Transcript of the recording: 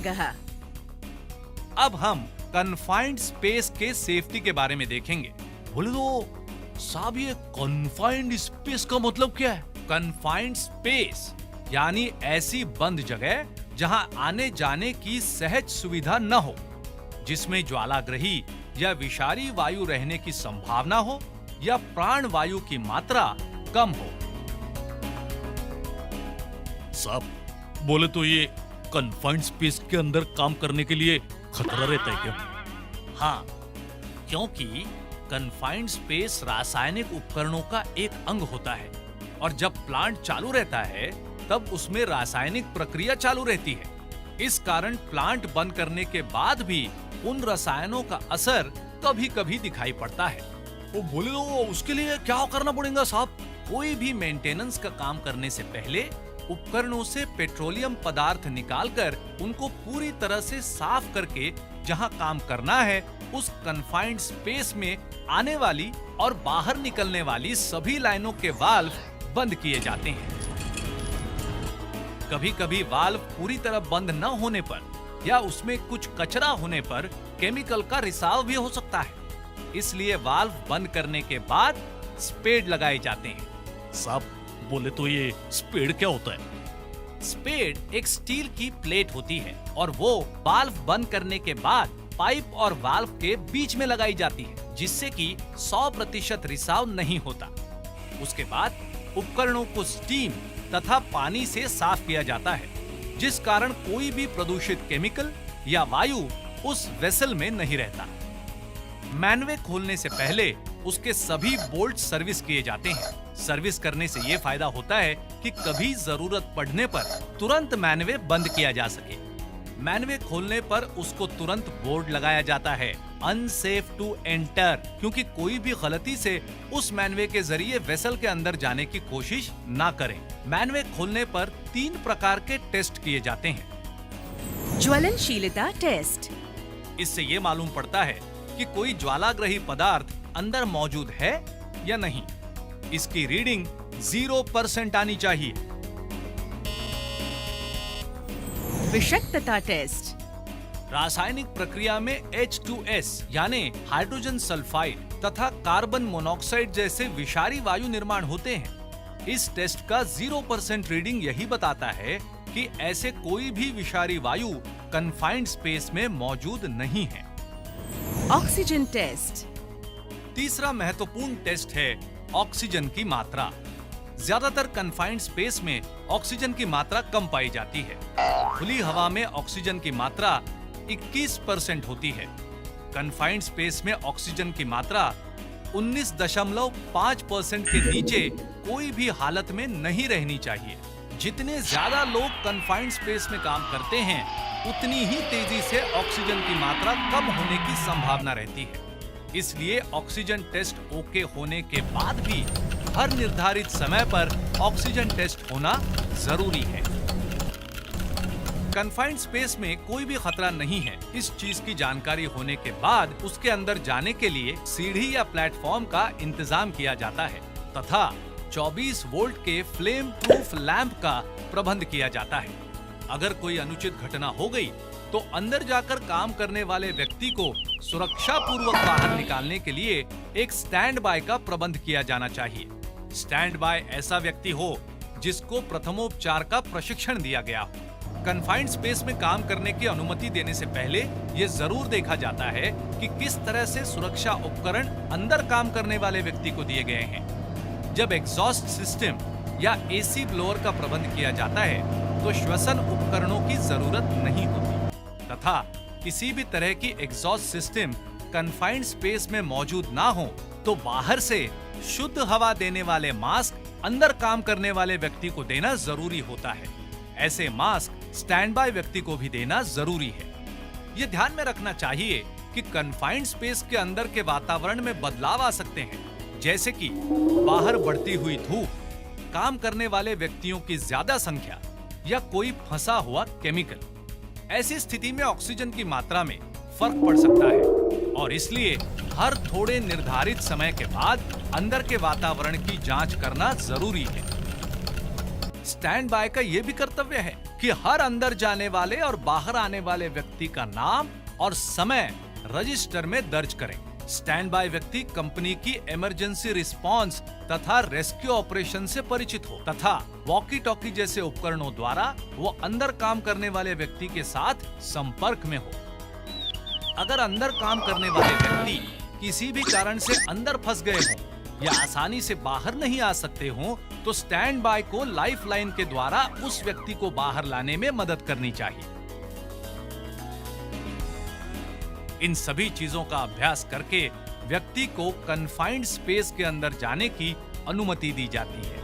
जगह। अब हम कन्फाइंड स्पेस के सेफ्टी के बारे में देखेंगे। बोले तो साहब, ये कन्फाइंड स्पेस का मतलब क्या है? कन्फाइंड स्पेस यानी ऐसी बंद जगह जहां आने जाने की सहज सुविधा न हो, जिसमें ज्वालाग्रही या विषारी वायु रहने की संभावना हो या प्राण वायु की मात्रा कम हो। साहब, बोले तो ये कन्फाइंड स्पेस के अंदर काम करने के लिए खतरा रहता है क्या? हाँ, क्योंकि कन्फाइंड स्पेस रासायनिक उपकरणों का एक अंग होता है और जब प्लांट चालू रहता है तब उसमें रासायनिक प्रक्रिया चालू रहती है। इस कारण प्लांट बंद करने के बाद भी उन रसायनों का असर कभी-कभी दिखाई पड़ता है। वो बोले तो उसके लिए क्या करना पड़ेगा साहब? कोई भी मेंटेनेंस का काम करने से पहले उपकरणों से पेट्रोलियम पदार्थ निकालकर उनको पूरी तरह से साफ करके जहां काम करना है उस कन्फाइंड स्पेस में आने वाली और बाहर निकलने वाली सभी लाइनों के वाल्व बंद किए जाते हैं। कभी-कभी वाल्व पूरी तरह बंद न होने पर या उसमें कुछ कचरा होने पर केमिकल का रिसाव भी हो सकता है, इसलिए वाल्व बंद करने के बाद स्पेड लगाए जाते हैं। साहब, बोले तो ये स्पेड क्या होता है? स्पेड एक स्टील की प्लेट होती है और वो वाल्व बंद करने के बाद पाइप और वाल्व के बीच में लगाई जाती है, जिससे कि 100% रिसाव नहीं होता। उसके बाद उपकरणों को स्टीम तथा पानी से साफ किया जाता है, जिस कारण कोई भी प्रदूषित केमिकल या वायु उस वेसल में नहीं रहता। मैनवे खोलने से पहले उसके सभी बोल्ट सर्विस किए जाते हैं। सर्विस करने से ये फायदा होता है कि कभी जरूरत पड़ने पर तुरंत मैनवे बंद किया जा सके। मैनवे खोलने पर उसको तुरंत बोर्ड लगाया जाता है, अनसेफ टू एंटर, क्योंकि कोई भी गलती से उस मैनवे के जरिए वेसल के अंदर जाने की कोशिश ना करें। मैनवे खोलने पर 3 प्रकार के टेस्ट किए जाते हैं। ज्वलनशीलता टेस्ट। इससे ये मालूम पड़ता है कि कोई ज्वालाग्रही पदार्थ अंदर मौजूद है या नहीं। इसकी रीडिंग 0% आनी चाहिए। विषाक्तता टेस्ट। रासायनिक प्रक्रिया में H2S यानी हाइड्रोजन सल्फाइड तथा कार्बन मोनोऑक्साइड जैसे विषारी वायु निर्माण होते हैं। इस टेस्ट का 0% रीडिंग यही बताता है कि ऐसे कोई भी विषारी वायु कन्फाइंड स्पेस में मौजूद नहीं है। Oxygen test. तीसरा महत्वपूर्ण टेस्ट है ऑक्सीजन की मात्रा। ज्यादातर कन्फाइंड स्पेस में ऑक्सीजन की मात्रा कम पाई जाती है। खुली हवा में ऑक्सीजन की मात्रा 21% होती है। कन्फाइंड स्पेस में ऑक्सीजन की मात्रा 19.5% के नीचे कोई भी हालत में नहीं रहनी चाहिए। जितने ज्यादा लोग कन्फाइंड स्पेस में काम करते हैं, उतनी ही तेजी से ऑक्सीजन की मात्रा कम होने की संभावना रहती है। इसलिए ऑक्सीजन टेस्ट ओके होने के बाद भी हर निर्धारित समय पर ऑक्सीजन टेस्ट होना जरूरी है। कन्फाइंड स्पेस में कोई भी खतरा नहीं है, इस चीज की जानकारी होने के बाद उसके अंदर जाने के लिए सीढ़ी या प्लेटफॉर्म का इंतजाम किया जाता है तथा 24 वोल्ट के फ्लेम प्रूफ लैंप का प्रबंध किया जाता है। अगर कोई अनुचित घटना हो गई तो अंदर जाकर काम करने वाले व्यक्ति को सुरक्षा पूर्वक बाहर निकालने के लिए एक स्टैंड बाय का प्रबंध किया जाना चाहिए। स्टैंड बाय ऐसा व्यक्ति हो जिसको प्रथमोपचार का प्रशिक्षण दिया गया हो। कन्फाइंड स्पेस में काम करने की अनुमति देने से पहले ये जरूर देखा जाता है कि किस तरह से सुरक्षा उपकरण अंदर काम करने वाले व्यक्ति को दिए गए हैं। जब एग्जॉस्ट सिस्टम या एसी ब्लोअर का प्रबंध किया जाता है तो श्वसन उपकरणों की जरूरत नहीं होती तथा किसी भी तरह की एग्जॉस्ट सिस्टम कन्फाइंड स्पेस में मौजूद ना हो तो बाहर से शुद्ध हवा देने वाले मास्क अंदर काम करने वाले व्यक्ति को देना जरूरी होता है। ऐसे मास्क स्टैंड बाय व्यक्ति को भी देना जरूरी है। ये ध्यान में रखना चाहिए कि कन्फाइंड स्पेस के अंदर के वातावरण में बदलाव आ सकते हैं, जैसे कि बाहर बढ़ती हुई धूप, काम करने वाले व्यक्तियों की ज्यादा संख्या या कोई फंसा हुआ केमिकल। ऐसी स्थिति में ऑक्सीजन की मात्रा में फर्क पड़ सकता है और इसलिए हर थोड़े निर्धारित समय के बाद अंदर के वातावरण की जांच करना जरूरी है। स्टैंड बाय का यह भी कर्तव्य है कि हर अंदर जाने वाले और बाहर आने वाले व्यक्ति का नाम और समय रजिस्टर में दर्ज करें। स्टैंड बाय व्यक्ति कंपनी की इमरजेंसी रिस्पांस तथा रेस्क्यू ऑपरेशन से परिचित हो तथा वॉकी टॉकी जैसे उपकरणों द्वारा वो अंदर काम करने वाले व्यक्ति के साथ संपर्क में हो। अगर अंदर काम करने वाले व्यक्ति किसी भी कारण से अंदर फंस गए हों या आसानी से बाहर नहीं आ सकते हों, तो स्टैंड बाय को लाइफलाइन के द्वारा उस व्यक्ति को बाहर लाने में मदद करनी चाहिए। इन सभी चीजों का अभ्यास करके व्यक्ति को कन्फाइंड स्पेस के अंदर जाने की अनुमति दी जाती है।